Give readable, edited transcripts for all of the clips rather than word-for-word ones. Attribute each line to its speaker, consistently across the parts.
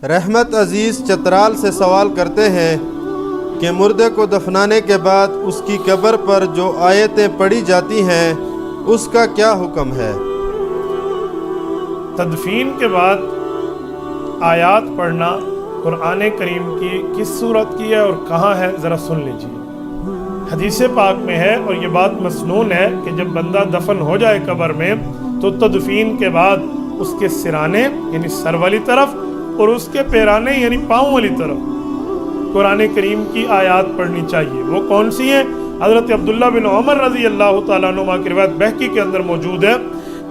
Speaker 1: رحمت عزیز چترال سے سوال کرتے ہیں کہ مردے کو دفنانے کے بعد اس کی قبر پر جو آیتیں پڑھی جاتی ہیں اس کا کیا حکم ہے؟
Speaker 2: تدفین کے بعد آیات پڑھنا قرآن کریم کی کس صورت کی ہے اور کہاں ہے ذرا سن لیجیے۔ حدیث پاک میں ہے اور یہ بات مسنون ہے کہ جب بندہ دفن ہو جائے قبر میں تو تدفین کے بعد اس کے سرانے یعنی سر والی طرف اور اس کے پیرانے یعنی پاؤں والی طرف قرآن کریم کی آیات پڑھنی چاہیے۔ وہ کون سی ہیں؟ حضرت عبداللہ بن عمر رضی اللہ تعالیٰ عنہ کی روایت بہقی کے اندر موجود ہے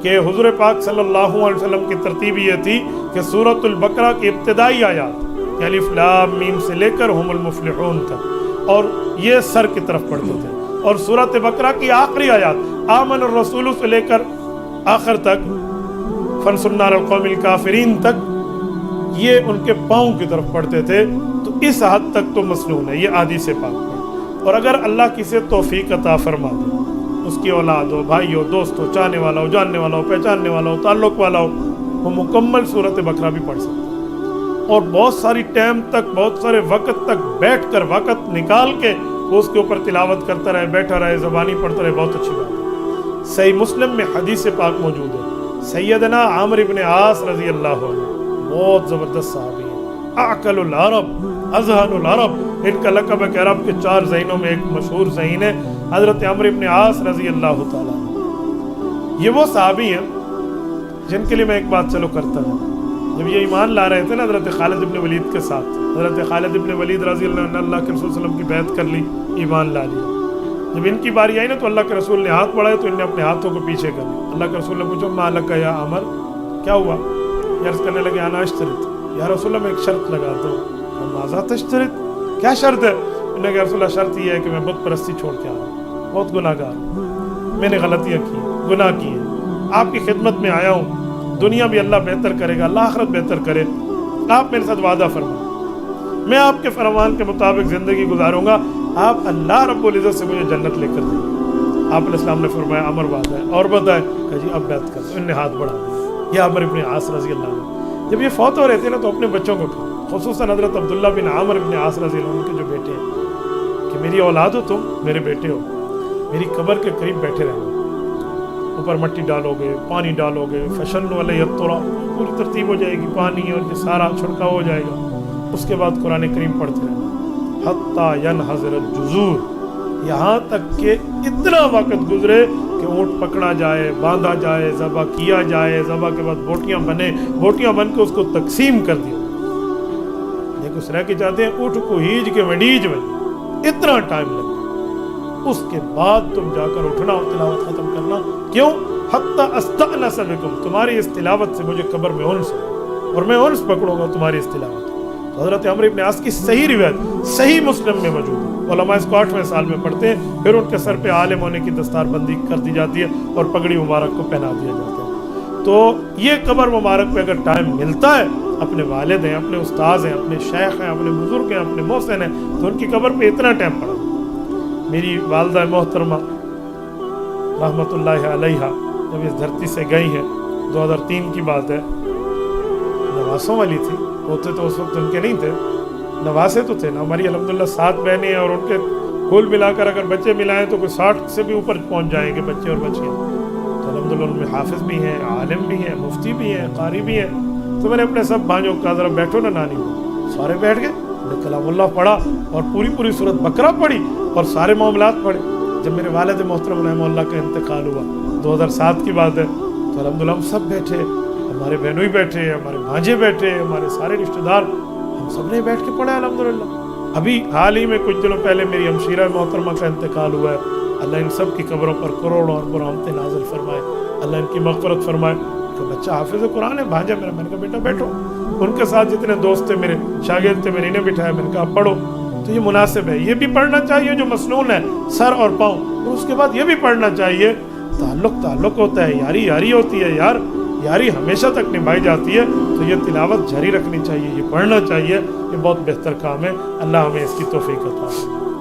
Speaker 2: کہ حضور پاک صلی اللہ علیہ وسلم کی ترتیب یہ تھی کہ سورۃ البقرہ کی ابتدائی آیات الف لام میم سے لے کر ہم المفلحون تک اور یہ سر کی طرف پڑھتے تھے، اور سورۃ بقرہ کی آخری آیات آمن الرسول سے لے کر آخر تک فانصرنا علی القوم الکافرین تک یہ ان کے پاؤں کی طرف پڑھتے تھے۔ تو اس حد تک تو مسنون ہے یہ احادیث پاک میں۔ اور اگر اللہ کسی توفیق عطا فرما دے، اس کی اولاد ہو، بھائی ہو، دوست ہو، چاہنے والا ہو، جاننے والا ہو، پہچاننے والا ہو، تعلق والا ہو، وہ مکمل سورۃ بقرہ بھی پڑھ سکتا ہے اور بہت ساری ٹائم تک، بہت سارے وقت تک بیٹھ کر وقت نکال کے وہ اس کے اوپر تلاوت کرتا رہے، بیٹھا رہے، زبانی پڑھتا رہے، بہت اچھی بات ہے۔ صحیح مسلم میں حدیث پاک موجود ہے، سیدنا عامر بن عاص رضی اللہ عنہ بہت زبردست صحابی ہیں، اعقل العرب، اذہن العرب، ان کا لقب ہے کہ عرب کے 4 ذہینوں میں ایک مشہور ذہین ہے حضرت عمرو بن عاص رضی اللہ تعالیٰ عنہ۔ یہ وہ صحابی ہیں جن کے لیے میں ایک بات چلو کرتا ہوں۔ جب یہ ایمان لا رہے تھے نا حضرت خالد بن ولید کے ساتھ، حضرت خالد بن ولید رضی اللہ عنہ اللہ کے رسول صلی اللہ علیہ وسلم کی بیعت کر لی، ایمان لا لیا۔ جب ان کی باری آئی نا تو اللہ کے رسول نے ہاتھ بڑھائے تو ان نے اپنے ہاتھوں کو پیچھے کر لیا۔ اللہ کے رسول نے پوچھا ما لک یا عمر، کیا ہوا؟ عرض کرنے لگے انا اشترط، یا رسول اللہ میں ایک شرط لگاتا ہوں۔ ماذا تشترط؟ کیا شرط ہے؟ انہوں نے کہا رسول اللہ شرط یہ ہے کہ میں بت پرستی چھوڑ کے آ رہا ہوں، بہت گناہ گار ہوں، میں نے غلطیاں کی، گناہ کیے، آپ کی خدمت میں آیا ہوں، دنیا بھی اللہ بہتر کرے گا، اللہ آخرت بہتر کرے، آپ میرے ساتھ وعدہ فرمائیں، میں آپ کے فرمان کے مطابق زندگی گزاروں گا، آپ اللہ رب العزت سے مجھے جنت لے کر دیں۔ آپ علیہ السلام نے فرمایا عمر وعدہ ہے، اور بتائے کہ جی اب بیعت کر دو۔ انہوں نے ہاتھ بڑھا دیا۔ یہ عمر بن عاص رضی اللہ عنہ جب یہ فوت ہو رہے تھے نا تو اپنے بچوں کو اٹھا، خصوصاً حضرت عبداللہ بن عامر بن عاص رضی اللہ عنہ کے جو بیٹے ہیں کہ میری اولاد ہو تم، میرے بیٹے ہو، میری قبر کے قریب بیٹھے رہنا، اوپر مٹی ڈالو گے، پانی ڈالو گے، فشن علیہ التراب، پوری ترتیب ہو جائے گی، پانی اور یہ سارا چھڑکاؤ ہو جائے گا۔ اس کے بعد قرآن کریم پڑھتے رہنا حتیٰ ینحضر الجذور، یہاں تک کہ اتنا وقت گزرے کہ اونٹ پکڑا جائے، باندھا جائے، ذبح کیا جائے، ذبح کے بعد بوٹیاں بنے، بوٹیاں بن کے اس کو تقسیم کر دیا۔ یہ کچھ رہ کے چاہتے ہیں اونٹ کو ہیج کے وڈیج بنی، اتنا ٹائم لگا۔ اس کے بعد تم جا کر اٹھنا اور تلاوت ختم کرنا۔ کیوں؟ حتی استأنس بکم، تمہاری اس تلاوت سے مجھے قبر میں انس ہو اور میں انس پکڑوں گا تمہاری اس تلاوت۔ تو حضرت عمرو بن عاص کی صحیح روایت صحیح مسلم میں موجود ہے، علماء اس کو 8ویں سال میں پڑھتے ہیں، پھر ان کے سر پہ عالم ہونے کی دستار بندی کر دی جاتی ہے اور پگڑی مبارک کو پہنا دیا جاتا ہے۔ تو یہ قبر مبارک پہ اگر ٹائم ملتا ہے، اپنے والد ہیں، اپنے استاذ ہیں، اپنے شیخ ہیں، اپنے بزرگ ہیں، اپنے محسن ہیں، تو ان کی قبر پہ اتنا ٹائم پڑا۔ میری والدہ محترمہ رحمۃ اللہ علیہا جب اس دھرتی سے گئی ہیں، 2003 کی بات ہے، نواسوں والی تھی، ہوتے تو اس وقت ان کے نہیں تھے، نواسے تو تھے نا۔ ہماری الحمدللہ 7 بہنیں ہیں اور ان کے کل ملا کر اگر بچے ملائیں تو کوئی 60 سے بھی اوپر پہنچ جائیں گے بچے اور بچیاں۔ تو الحمدللہ ان میں حافظ بھی ہیں، عالم بھی ہیں، مفتی بھی ہیں، قاری بھی ہیں۔ تو میں نے اپنے سب بھائیوں کو کہا ذرا بیٹھو نا نانی کو، سارے بیٹھ گئے، کلام اللہ پڑھا اور پوری سورۃ بقرہ پڑھی اور سارے معاملات پڑھے۔ جب میرے والد محترم رحمہ اللہ کا انتقال ہوا، 2007 کی بات ہے، تو الحمدللہ ہم سب بیٹھے، ہمارے بہنوئی بیٹھے، ہمارے بھانجے بیٹھے، ہمارے سارے رشتہ دار، ہم سب نے بیٹھ کے پڑھا الحمدللہ۔ ابھی حال ہی میں کچھ دنوں پہلے میری ہمشیرہ محترمہ کا انتقال ہوا ہے، اللہ ان سب کی قبروں پر کروڑوں اور رحمتیں نازل فرمائے، اللہ ان کی مغفرت فرمائے۔ کہ بچہ حافظ قرآن ہے، بھانجا میرا، میں نے کہا بیٹا بیٹھو، ان کے ساتھ جتنے دوست تھے میرے شاگرد تھے میں نے انہیں بٹھایا، میں نے کہا پڑھو۔ تو یہ مناسب ہے، یہ بھی پڑھنا چاہیے جو مسنون ہے، سر اور پاؤں، اور اس کے بعد یہ بھی پڑھنا چاہیے، تعلق ہوتا ہے، یاری ہوتی ہے، یاری ہمیشہ تک نبھائی جاتی ہے۔ تو یہ تلاوت جاری رکھنی چاہیے، یہ پڑھنا چاہیے، یہ بہت بہتر کام ہے۔ اللہ ہمیں اس کی توفیق عطا فرمائے۔